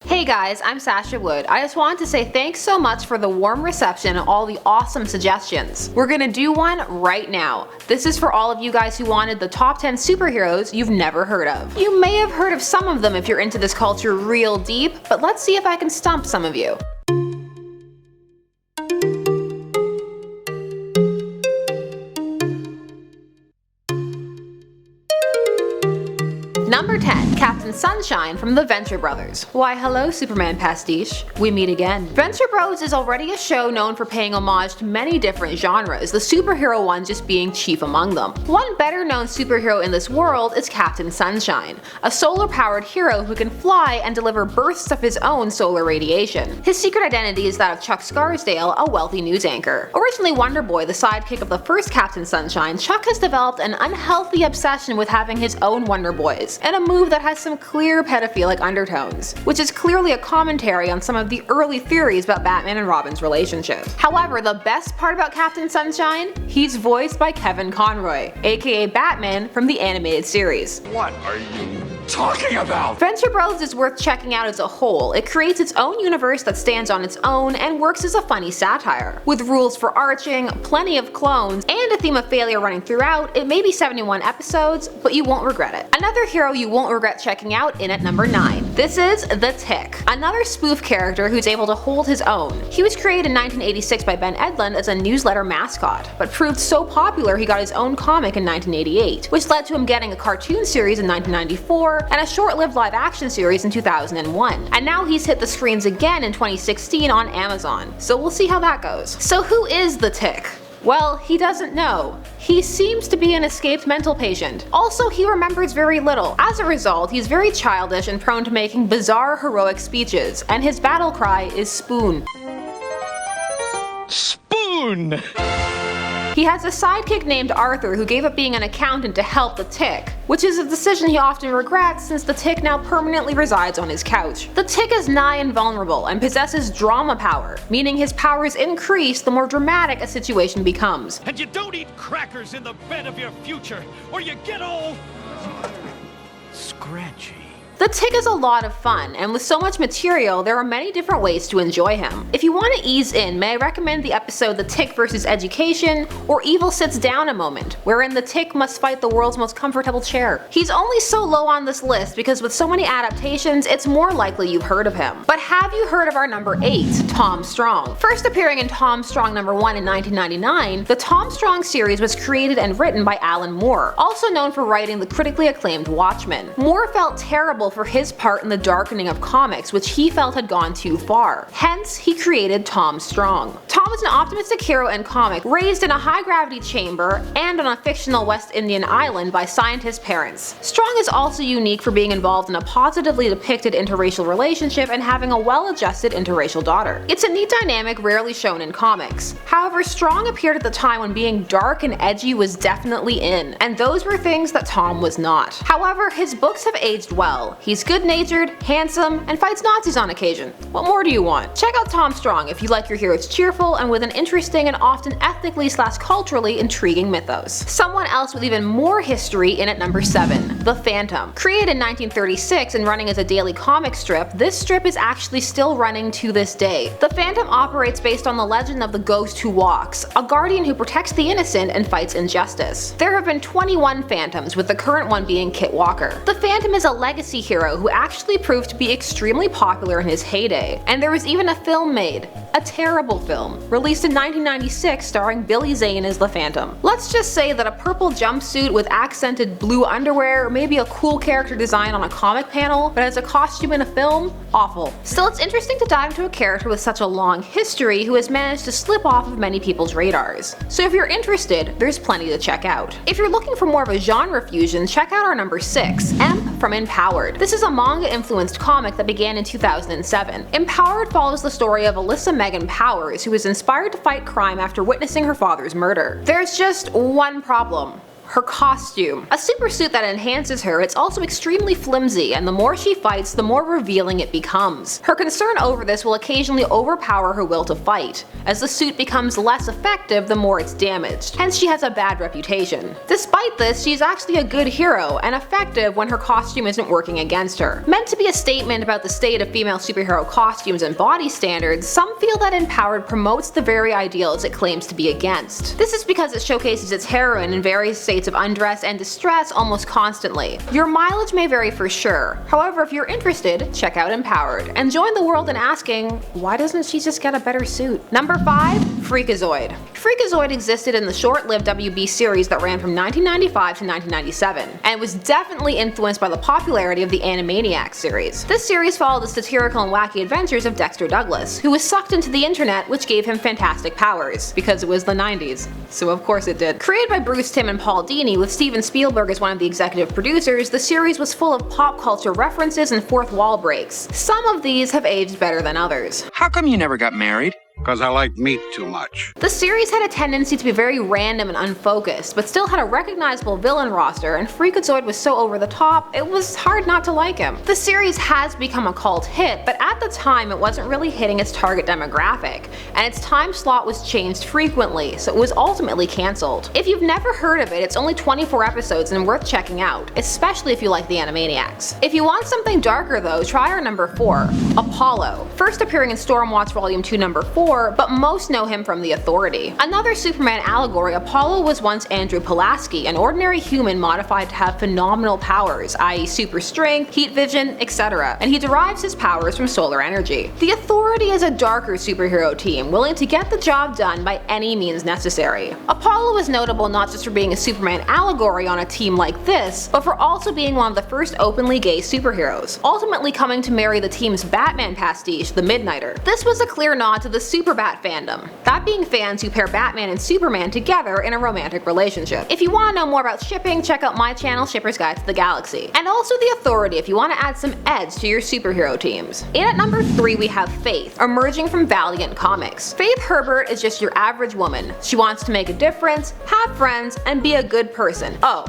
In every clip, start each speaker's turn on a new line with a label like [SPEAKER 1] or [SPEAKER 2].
[SPEAKER 1] Hey guys, I'm Sasha Wood. I just wanted to say thanks so much for the warm reception and all the awesome suggestions. We're gonna do one right now. This is for all of you guys who wanted the top 10 superheroes you've never heard of. You may have heard of some of them if you're into this culture real deep, but let's see if I can stump some of you. Number 10. Captain Sunshine from the Venture Brothers. Why hello Superman pastiche, we meet again. Venture Bros is already a show known for paying homage to many different genres, the superhero one just being chief among them. One better known superhero in this world is Captain Sunshine, a solar powered hero who can fly and deliver bursts of his own solar radiation. His secret identity is that of Chuck Scarsdale, a wealthy news anchor. Originally Wonder Boy, the sidekick of the first Captain Sunshine, Chuck has developed an unhealthy obsession with having his own Wonder Boys, and a move that has some clear pedophilic undertones, which is clearly a commentary on some of the early theories about Batman and Robin's relationship. However, the best part about Captain Sunshine? He's voiced by Kevin Conroy, aka Batman from the animated series.
[SPEAKER 2] What are you talking about?
[SPEAKER 1] Venture Bros is worth checking out as a whole. It creates its own universe that stands on its own and works as a funny satire. With rules for arching, plenty of clones, and a theme of failure running throughout, it may be 71 episodes, but you won't regret it. Another hero you won't regret checking out in at number 9. This is The Tick, another spoof character who's able to hold his own. He was created in 1986 by Ben Edlund as a newsletter mascot, but proved so popular he got his own comic in 1988, which led to him getting a cartoon series in 1994 and a short-lived live-action series in 2001. And now he's hit the screens again in 2016 on Amazon, so we'll see how that goes. So who is The Tick? Well, he doesn't know. He seems to be an escaped mental patient. Also, he remembers very little. As a result, he's very childish and prone to making bizarre heroic speeches, and his battle cry is spoon.
[SPEAKER 2] Spoon!
[SPEAKER 1] He has a sidekick named Arthur who gave up being an accountant to help the Tick, which is a decision he often regrets since the Tick now permanently resides on his couch. The Tick is nigh invulnerable and possesses drama power, meaning his powers increase the more dramatic a situation becomes.
[SPEAKER 3] And you don't eat crackers in the bed of your future, or you get all scratchy.
[SPEAKER 1] The Tick is a lot of fun, and with so much material, there are many different ways to enjoy him. If you want to ease in, may I recommend the episode The Tick vs. Education, or Evil Sits Down a Moment, wherein the Tick must fight the world's most comfortable chair. He's only so low on this list because with so many adaptations, it's more likely you've heard of him. But have you heard of our number 8, Tom Strong? First appearing in Tom Strong number 1 in 1999, the Tom Strong series was created and written by Alan Moore, also known for writing the critically acclaimed Watchmen. Moore felt terrible for his part in the darkening of comics, which he felt had gone too far. Hence, he created Tom Strong. Tom is an optimistic hero and comic, raised in a high-gravity chamber and on a fictional West Indian island by scientist parents. Strong is also unique for being involved in a positively depicted interracial relationship and having a well-adjusted interracial daughter. It's a neat dynamic rarely shown in comics. However, Strong appeared at the time when being dark and edgy was definitely in, and those were things that Tom was not. However, his books have aged well. He's good-natured, handsome, and fights Nazis on occasion. What more do you want? Check out Tom Strong if you like your heroes cheerful and with an interesting and often ethnically/culturally intriguing mythos. Someone else with even more history in at number 7, The Phantom. Created in 1936 and running as a daily comic strip, this strip is actually still running to this day. The Phantom operates based on the legend of the Ghost Who Walks, a guardian who protects the innocent and fights injustice. There have been 21 Phantoms, with the current one being Kit Walker. The Phantom is a legacy hero who actually proved to be extremely popular in his heyday, and there was even a film made. A terrible film, released in 1996 starring Billy Zane as the Phantom. Let's just say that a purple jumpsuit with accented blue underwear may be a cool character design on a comic panel, but as a costume in a film, awful. Still, it's interesting to dive into a character with such a long history who has managed to slip off of many people's radars. So if you're interested, there's plenty to check out. If you're looking for more of a genre fusion, check out our number 6, Emp from Empowered. This is a manga-influenced comic that began in 2007. Empowered follows the story of Alyssa Megan Powers, who is inspired to fight crime after witnessing her father's murder. There's just one problem. Her costume. A super suit that enhances her, it's also extremely flimsy, and the more she fights, the more revealing it becomes. Her concern over this will occasionally overpower her will to fight. As the suit becomes less effective, the more it's damaged. Hence she has a bad reputation. Despite this, she's actually a good hero, and effective when her costume isn't working against her. Meant to be a statement about the state of female superhero costumes and body standards, some feel that Empowered promotes the very ideals it claims to be against. This is because it showcases its heroine in various states of undress and distress almost constantly. Your mileage may vary for sure. However, if you're interested, check out Empowered, and join the world in asking, why doesn't she just get a better suit? Number 5. FREAKAZOID. FREAKAZOID existed in the short-lived WB series that ran from 1995 to 1997, and was definitely influenced by the popularity of the Animaniacs series. This series followed the satirical and wacky adventures of Dexter Douglas, who was sucked into the internet, which gave him fantastic powers, because it was the 90s, so of course it did. Created by Bruce Timm and Paul Dini, with Steven Spielberg as one of the executive producers, the series was full of pop culture references and fourth wall breaks. Some of these have aged better than others.
[SPEAKER 2] How come you never got married?
[SPEAKER 4] Because I like meat too much.
[SPEAKER 1] The series had a tendency to be very random and unfocused, but still had a recognizable villain roster, and FREAKAZOID was so over the top, it was hard not to like him. The series has become a cult hit, but at the time it wasn't really hitting its target demographic, and its time slot was changed frequently, so it was ultimately cancelled. If you've never heard of it, it's only 24 episodes and worth checking out, especially if you like the Animaniacs. If you want something darker though, try our number 4, Apollo. First appearing in Stormwatch Volume 2 number 4, but most know him from The Authority. Another Superman allegory, Apollo was once Andrew Pulaski, an ordinary human modified to have phenomenal powers, i.e. super strength, heat vision, etc., and he derives his powers from solar energy. The Authority is a darker superhero team, willing to get the job done by any means necessary. Apollo is notable not just for being a Superman allegory on a team like this, but for also being one of the first openly gay superheroes, ultimately coming to marry the team's Batman pastiche, the Midnighter. This was a clear nod to the Superbat fandom, that being fans who pair Batman and Superman together in a romantic relationship. If you want to know more about shipping, check out my channel, Shipper's Guide to the Galaxy, and also The Authority if you want to add some edge to your superhero teams. In at number 3 we have Faith, emerging from Valiant Comics. Faith Herbert is just your average woman. She wants to make a difference, have friends, and be a good person. Oh,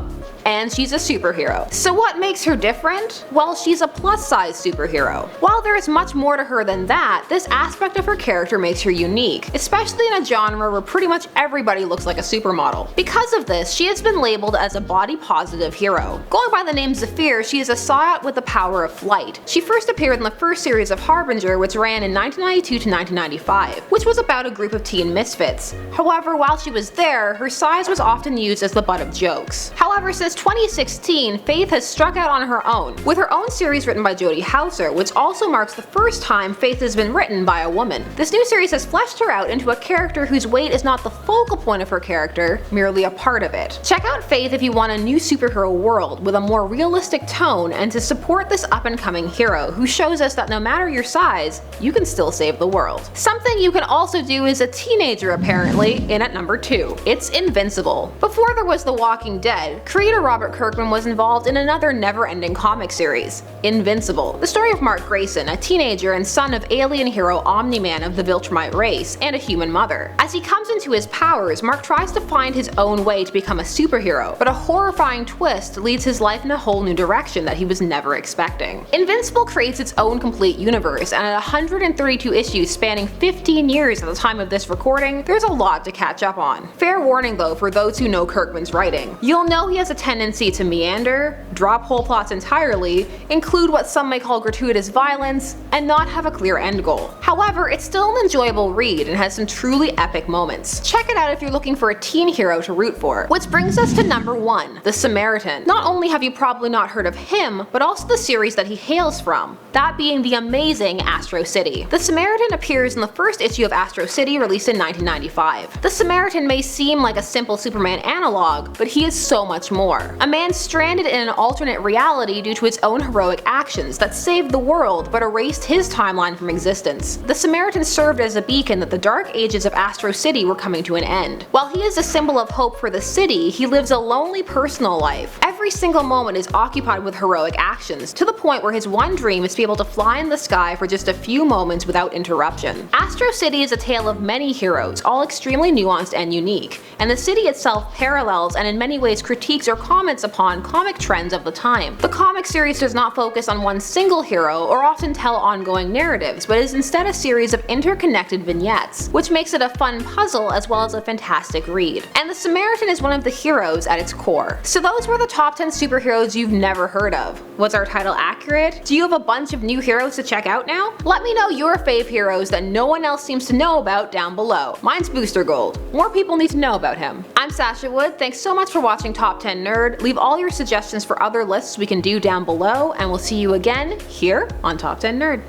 [SPEAKER 1] and she's a superhero. So what makes her different? Well, she's a plus-size superhero. While there is much more to her than that, this aspect of her character makes her unique, especially in a genre where pretty much everybody looks like a supermodel. Because of this, she has been labeled as a body-positive hero. Going by the name Zephyr, she is a Psyot with the power of flight. She first appeared in the first series of Harbinger, which ran in 1992 to 1995, which was about a group of teen misfits. However, while she was there, her size was often used as the butt of jokes. However, since 2016, Faith has struck out on her own, with her own series written by Jodie Hauser, which also marks the first time Faith has been written by a woman. This new series has fleshed her out into a character whose weight is not the focal point of her character, merely a part of it. Check out Faith if you want a new superhero world with a more realistic tone and to support this up-and-coming hero who shows us that no matter your size, you can still save the world. Something you can also do as a teenager apparently, in at number 2. It's Invincible. Before there was The Walking Dead, creator Robert Kirkman was involved in another never-ending comic series, Invincible. The story of Mark Grayson, a teenager and son of alien hero Omni-Man of the Viltrumite race, and a human mother. As he comes into his powers, Mark tries to find his own way to become a superhero, but a horrifying twist leads his life in a whole new direction that he was never expecting. Invincible creates its own complete universe, and at 132 issues spanning 15 years at the time of this recording, there's a lot to catch up on. Fair warning though for those who know Kirkman's writing. You'll know he has a tendency to meander, drop whole plots entirely, include what some may call gratuitous violence, and not have a clear end goal. However, it's still an enjoyable read and has some truly epic moments. Check it out if you're looking for a teen hero to root for. Which brings us to number 1, the Samaritan. Not only have you probably not heard of him, but also the series that he hails from, that being the amazing Astro City. The Samaritan appears in the first issue of Astro City released in 1995. The Samaritan may seem like a simple Superman analog, but he is so much more. A man stranded in an alternate reality due to his own heroic actions that saved the world but erased his timeline from existence. The Samaritan served as a beacon that the dark ages of Astro City were coming to an end. While he is a symbol of hope for the city, he lives a lonely personal life. Every Every single moment is occupied with heroic actions, to the point where his one dream is to be able to fly in the sky for just a few moments without interruption. Astro City is a tale of many heroes, all extremely nuanced and unique, and the city itself parallels and in many ways critiques or comments upon comic trends of the time. The comic series does not focus on one single hero or often tell ongoing narratives, but is instead a series of interconnected vignettes, which makes it a fun puzzle as well as a fantastic read. And the Samaritan is one of the heroes at its core. So those were the top 10 superheroes you've never heard of. Was our title accurate? Do you have a bunch of new heroes to check out now? Let me know your fave heroes that no one else seems to know about down below. Mine's Booster Gold. More people need to know about him. I'm Sasha Wood, thanks so much for watching Top 10 Nerd. Leave all your suggestions for other lists we can do down below, and we'll see you again here on Top 10 Nerd.